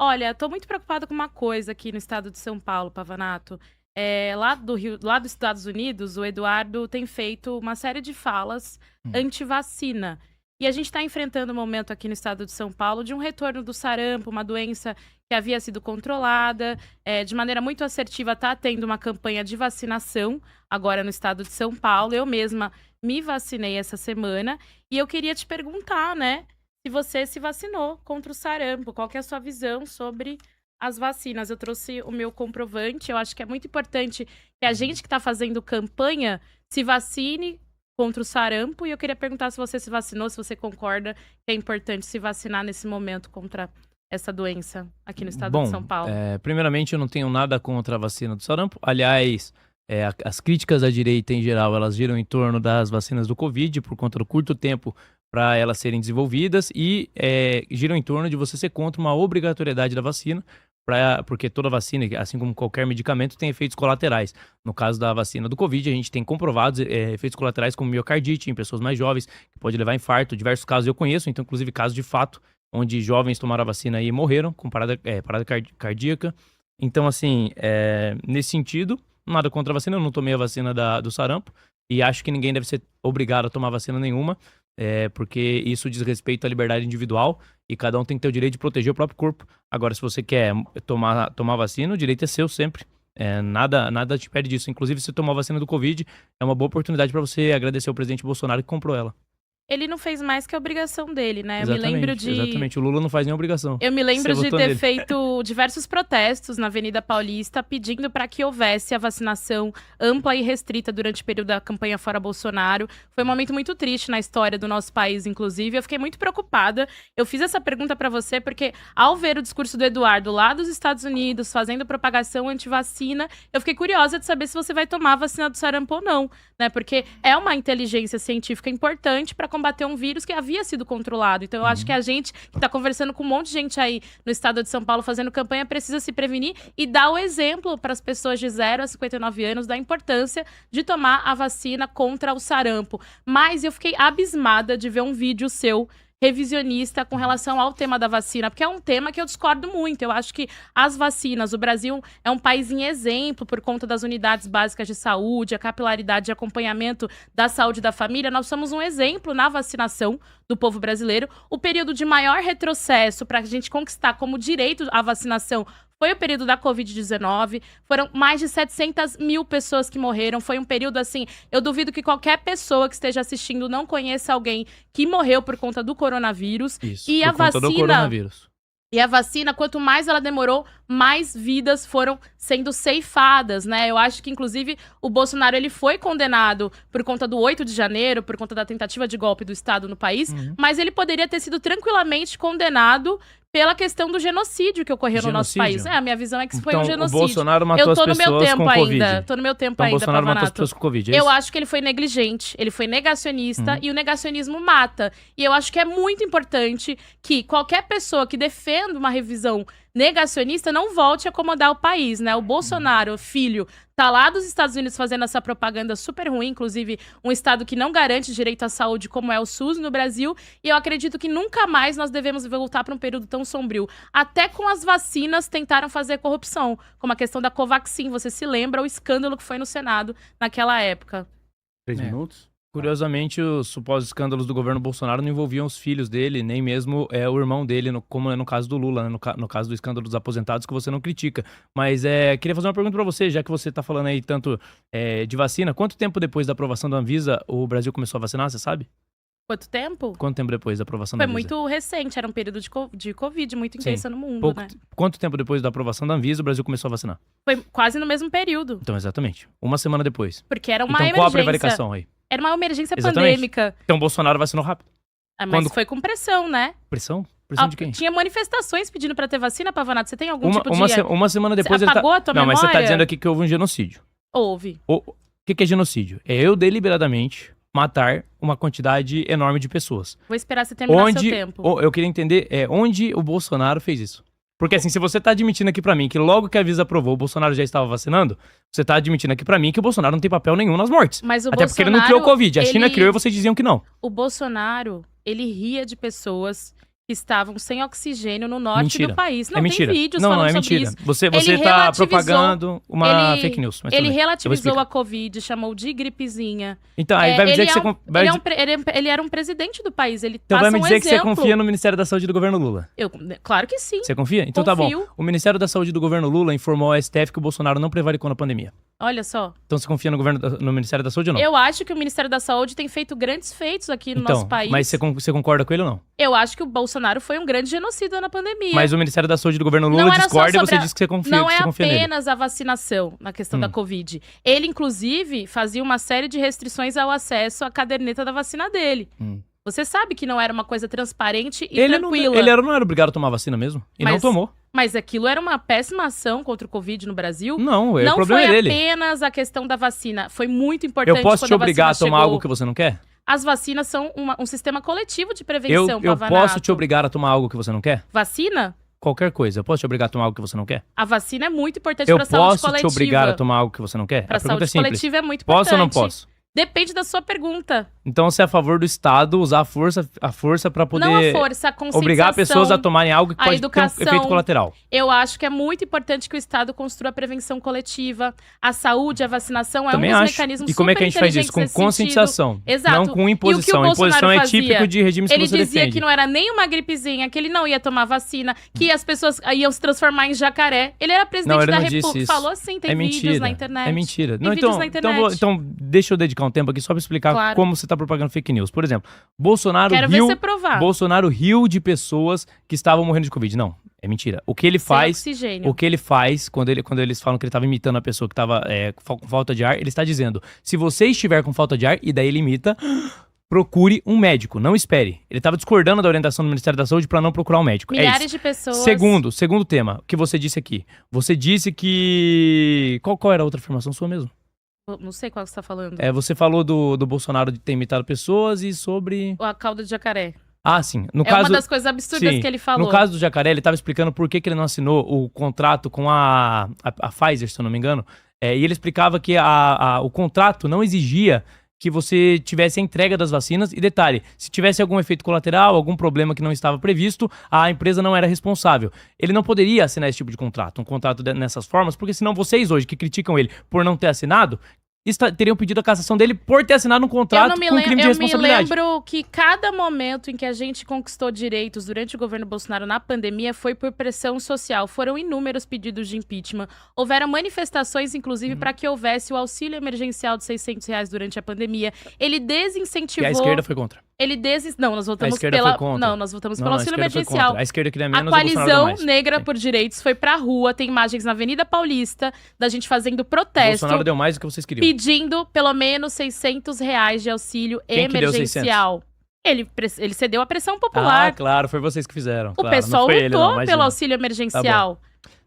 Olha, tô muito preocupada com uma coisa aqui no estado de São Paulo, Pavanato. Lá dos Estados Unidos, o Eduardo tem feito uma série de falas Hum. anti-vacina. E a gente está enfrentando um momento aqui no estado de São Paulo de um retorno do sarampo, uma doença que havia sido controlada. De maneira muito assertiva, está tendo uma campanha de vacinação agora no estado de São Paulo. Eu mesma me vacinei essa semana. E eu queria te perguntar, né? Se você se vacinou contra o sarampo, qual que é a sua visão sobre as vacinas? Eu trouxe o meu comprovante, eu acho que é muito importante que a gente que está fazendo campanha se vacine contra o sarampo, e eu queria perguntar se você se vacinou, se você concorda que é importante se vacinar nesse momento contra essa doença aqui no estado de São Bom, Paulo. primeiramente eu não tenho nada contra a vacina do sarampo. Aliás, as críticas à direita em geral, elas giram em torno das vacinas do Covid, por conta do curto tempo para elas serem desenvolvidas, e giram em torno de você ser contra uma obrigatoriedade da vacina, porque toda vacina, assim como qualquer medicamento, tem efeitos colaterais. No caso da vacina do Covid, a gente tem comprovados efeitos colaterais como miocardite em pessoas mais jovens, que pode levar a infarto. Diversos casos eu conheço, então inclusive casos de fato, onde jovens tomaram a vacina e morreram com parada cardíaca. Então, assim, nesse sentido, nada contra a vacina. Eu não tomei a vacina do sarampo e acho que ninguém deve ser obrigado a tomar vacina nenhuma, porque isso diz respeito à liberdade individual e cada um tem que ter o direito de proteger o próprio corpo. Agora, se você quer tomar vacina, o direito é seu sempre. Nada te impede disso. Inclusive, se tomar a vacina do Covid, é uma boa oportunidade para você agradecer ao presidente Bolsonaro que comprou ela. Ele não fez mais que a obrigação dele, né? Exatamente. O Lula não faz nem obrigação. Eu me lembro Você de votou ter nele. feito diversos protestos na Avenida Paulista pedindo para que houvesse a vacinação ampla e restrita durante o período da campanha Fora Bolsonaro. Foi um momento muito triste na história do nosso país, inclusive. Eu fiquei muito preocupada. Eu fiz essa pergunta para você porque, ao ver o discurso do Eduardo lá dos Estados Unidos, fazendo propagação anti-vacina, eu fiquei curiosa de saber se você vai tomar a vacina do sarampo ou não, né? Porque é uma inteligência científica importante para combater um vírus que havia sido controlado. Então, eu acho que a gente que tá conversando com um monte de gente aí no estado de São Paulo fazendo campanha precisa se prevenir e dar o exemplo para as pessoas de 0 a 59 anos da importância de tomar a vacina contra o sarampo. Mas eu fiquei abismada de ver um vídeo seu revisionista com relação ao tema da vacina, porque é um tema que eu discordo muito. Eu acho que as vacinas, o Brasil é um país em exemplo por conta das unidades básicas de saúde, a capilaridade de acompanhamento da saúde da família. Nós somos um exemplo na vacinação do povo brasileiro. O período de maior retrocesso para a gente conquistar como direito a vacinação foi o período da Covid-19, foram mais de 700 mil pessoas que morreram, foi um período assim, eu duvido que qualquer pessoa que esteja assistindo não conheça alguém que morreu por conta do coronavírus. Isso, E por a conta do vacina, coronavírus. e a vacina, quanto mais ela demorou, mais vidas foram sendo ceifadas, né? Eu acho que, inclusive, o Bolsonaro ele foi condenado por conta do 8 de janeiro, por conta da tentativa de golpe do Estado no país, mas ele poderia ter sido tranquilamente condenado pela questão do genocídio que ocorreu no nosso país. A minha visão é que foi um genocídio. O Bolsonaro matou as pessoas com Covid. Tô no meu tempo Então, ainda, Bolsonaro matou as Pavanato. pessoas com Covid, é Eu isso? acho que ele foi negligente, ele foi negacionista e o negacionismo mata. E eu acho que é muito importante que qualquer pessoa que defenda uma revisão negacionista não volte a acomodar o país, né? O Bolsonaro, filho, tá lá dos Estados Unidos fazendo essa propaganda super ruim, inclusive um estado que não garante direito à saúde como é o SUS no Brasil, e eu acredito que nunca mais nós devemos voltar para um período tão sombrio. Até com as vacinas tentaram fazer corrupção, como a questão da Covaxin, você se lembra o escândalo que foi no Senado naquela época. 3 minutos? Curiosamente, os supostos escândalos do governo Bolsonaro não envolviam os filhos dele, nem mesmo o irmão dele, como é no caso do Lula, né? No caso do escândalo dos aposentados, que você não critica. Mas queria fazer uma pergunta pra você, já que você tá falando aí tanto de vacina. Quanto tempo depois da aprovação da Anvisa o Brasil começou a vacinar, você sabe? Quanto tempo? Quanto tempo depois da aprovação da Foi Anvisa? muito recente, era um período de Covid muito intensa no mundo, né? Quanto tempo depois da aprovação da Anvisa o Brasil começou a vacinar? Foi quase no mesmo período. Então, exatamente. Uma semana depois. Porque era uma Então, emergência. qual a prevaricação aí? Era uma emergência Exatamente. pandêmica. Então, o Bolsonaro vacinou rápido. Mas foi com pressão, né? Pressão? Pressão de quem? Tinha manifestações pedindo pra ter vacina, Pavanato. Você tem algum tipo de... Uma semana depois Você apagou a tua Não, mas você tá memória? dizendo aqui que houve um genocídio. Houve. O que é genocídio? É eu deliberadamente matar uma quantidade enorme de pessoas. Vou esperar você terminar seu tempo. Eu queria entender onde o Bolsonaro fez isso. Porque assim, se você tá admitindo aqui pra mim que logo que a Anvisa aprovou, o Bolsonaro já estava vacinando, você tá admitindo aqui pra mim que o Bolsonaro não tem papel nenhum nas mortes. Mas o Até porque ele não criou o Covid. A China criou e vocês diziam que não. O Bolsonaro, ele ria de pessoas que estavam sem oxigênio no norte Mentira. do país. Não, É mentira. tem vídeos Não, falando é sobre mentira. isso. Você Ele tá relativizou- propagando uma fake news. Mas tudo Ele bem. Eu vou relativizou explicar. a Covid, chamou de gripezinha. Então, aí vai me dizer que você... Ele era um presidente do país, ele Então passa vai me um dizer que você exemplo. confia no Ministério da Saúde do governo Lula. Claro que sim. Você confia? Então tá bom. Confio. O Ministério da Saúde do governo Lula informou ao STF que o Bolsonaro não prevaricou na pandemia. Olha só. Então você confia no Ministério da Saúde ou não? Eu acho que o Ministério da Saúde tem feito grandes feitos aqui no nosso país. Mas você concorda com ele ou não? Eu acho que o Bolsonaro foi um grande genocida na pandemia. Mas o Ministério da Saúde do governo Lula Não era só discorda e sobre você disse que você confia, Não que é você confia nele. apenas a vacinação na questão da Covid. Ele, inclusive, fazia uma série de restrições ao acesso à caderneta da vacina dele. Você sabe que não era uma coisa transparente e tranquila. Ele não era obrigado a tomar vacina mesmo? E não tomou. Mas aquilo era uma péssima ação contra o Covid no Brasil. Não, o não problema foi é dele. apenas a questão da vacina. Foi muito importante Eu posso quando te obrigar a tomar chegou. algo que você não quer? As vacinas são um sistema coletivo de prevenção, Eu Pavanato. posso te obrigar a tomar algo que você não quer? Vacina? Qualquer coisa. Eu posso te obrigar a tomar algo que você não quer? A vacina é muito importante Eu para a saúde posso coletiva. te obrigar a tomar algo que você não quer? Para A a pergunta é saúde simples. coletiva é muito importante. Posso ou não posso? Depende da sua pergunta. Então você é a favor do Estado usar a força para poder Não a força, a conscientização. obrigar pessoas a tomarem algo que a pode educação. ter um efeito colateral. Eu acho que é muito importante que o Estado construa a prevenção coletiva. A saúde, a vacinação é Também um dos acho. mecanismos E como é que a gente faz isso? super Com inteligentes nesse conscientização. sentido. Exato. Não com E o que imposição. o Bolsonaro Imposição é fazia? típico de regimes que Ele você dizia defende. que não era nem uma gripezinha, que ele não ia tomar vacina, que as pessoas iam se transformar em jacaré. Ele era presidente Não, ele da não disse República. isso. Falou assim, tem É vídeos mentira. na internet. É mentira. Tem Não, vídeos na internet. então deixa eu dedicar um tempo aqui só pra explicar Claro. como você tá propagando fake news. Por exemplo, Bolsonaro Quero ver você provar. Bolsonaro riu de pessoas que estavam morrendo de Covid. Não, é mentira. O que ele Sem faz, oxigênio. o que ele faz quando eles falam que ele estava imitando a pessoa que estava com falta de ar, ele está dizendo: se você estiver com falta de ar, e daí ele imita, procure um médico, não espere. Ele estava discordando da orientação do Ministério da Saúde para não procurar um médico. Milhares é isso. de pessoas. Segundo tema, que você disse aqui. Você disse que... Qual era a outra afirmação sua mesmo? Não sei qual que você tá falando. Você falou do Bolsonaro de ter imitado pessoas e sobre... A cauda de jacaré. Ah, sim. No É caso, uma das coisas absurdas sim, que ele falou. No caso do jacaré, ele estava explicando por que ele não assinou o contrato com a Pfizer, se eu não me engano. E ele explicava que o contrato não exigia que você tivesse a entrega das vacinas. E detalhe, se tivesse algum efeito colateral, algum problema que não estava previsto, a empresa não era responsável. Ele não poderia assinar esse tipo de contrato, um contrato nessas formas, porque senão vocês hoje, que criticam ele por não ter assinado, teriam pedido a cassação dele por ter assinado um contrato com crime de responsabilidade. Eu me lembro que cada momento em que a gente conquistou direitos durante o governo Bolsonaro na pandemia foi por pressão social. Foram inúmeros pedidos de impeachment. Houveram manifestações, inclusive, para que houvesse o auxílio emergencial de R$600 durante a pandemia. Ele desincentivou... E a esquerda foi contra. Não, nós votamos a esquerda pela... foi contra. Não, nós votamos pelo a auxílio esquerda foi emergencial. contra. A esquerda queria menos, A o Bolsonaro deu coalizão mais. negra por direitos foi pra rua. Tem imagens na Avenida Paulista da gente fazendo O protesto. Bolsonaro deu mais do que vocês queriam. Pedindo pelo menos R$600 de auxílio Quem que deu emergencial. Ele cedeu à pressão popular. Ah, claro, foi vocês que fizeram. O claro, pessoal não foi ele, lutou não, pelo auxílio emergencial.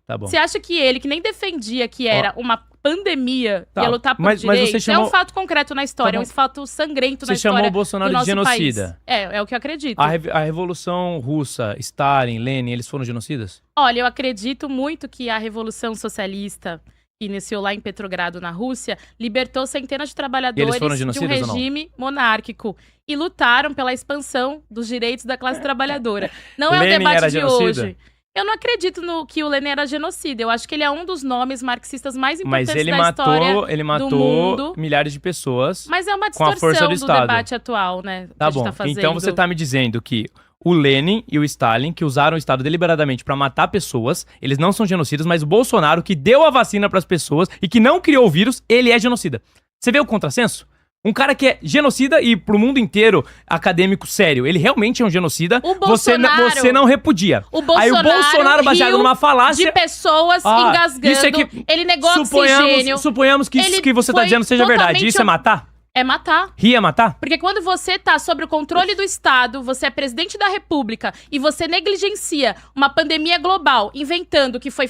Tá bom. Você acha que ele, que nem defendia que era uma pandemia, Tá, ia lutar por mas direitos? você chamou- É um fato concreto na história, Tá é bom. um fato sangrento Você na história chamou o Bolsonaro do de nosso genocida. país. É o que eu acredito. A Revolução Russa, Stalin, Lenin, eles foram genocidas? Olha, eu acredito muito que a Revolução Socialista, que iniciou lá em Petrogrado, na Rússia, libertou centenas de trabalhadores foram de um genocidas ou não? regime monárquico e lutaram pela expansão dos direitos da classe trabalhadora. Não é o Lenin debate era de genocida? hoje. Eu não acredito que o Lenin era genocida. Eu acho que ele é um dos nomes marxistas mais Mas importantes ele da história. ele matou mundo. milhares de pessoas. Mas é uma com a força distorção do do Estado. debate atual, né? que Tá a gente bom, tá fazendo. então você tá me dizendo que o Lenin e o Stalin, que usaram o Estado deliberadamente pra matar pessoas, eles não são genocidas, mas o Bolsonaro, que deu a vacina pras pessoas e que não criou o vírus, ele é genocida. Você vê o contrassenso? Um cara que é genocida e pro mundo inteiro, acadêmico sério, ele realmente é um genocida, O você Bolsonaro- não repudia. O Bolsonaro, Aí o Bolsonaro, baseado riu numa falácia... de pessoas engasgando. Isso é que, ele negou oxigênio. suponhamos que isso Ele que você tá foi dizendo seja verdade. totalmente Isso é matar? É matar. Rir é matar? Porque quando você tá sob o controle do Estado, você é presidente da República e você negligencia uma pandemia global, inventando que foi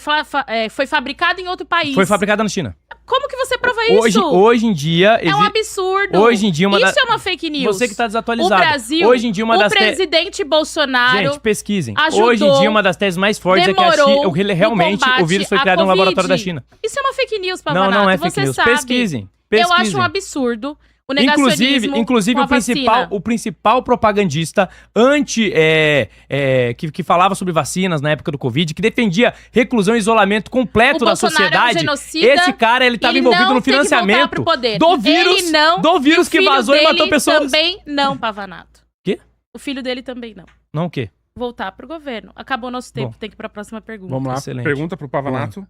fabricada em outro país. Foi fabricada na China. Como que você prova isso? Hoje em dia... É um absurdo. Hoje em dia, Isso é uma fake news. Você que tá desatualizado. O Brasil, Hoje em dia, uma o das presidente Bolsonaro... Gente, pesquisem. ajudou, Hoje em dia, uma das teses mais fortes é que demorou realmente no o vírus foi combate criado à no laboratório da Covid. China. Isso é uma fake news, Não, Pavanato. não é fake você news. sabe. Pesquisem. Eu acho um absurdo O negacionismo Inclusive com a vacina. o principal propagandista que falava sobre vacinas na época do Covid, que defendia reclusão e isolamento completo da sociedade. Esse cara, ele estava envolvido no financiamento do vírus que vazou e matou pessoas. Também não, Pavanato. Quê? O filho dele também não. Não o quê? Voltar pro governo. Acabou nosso tempo, tem que ir pra próxima pergunta. Vamos lá, Excelente. pergunta pro Pavanato.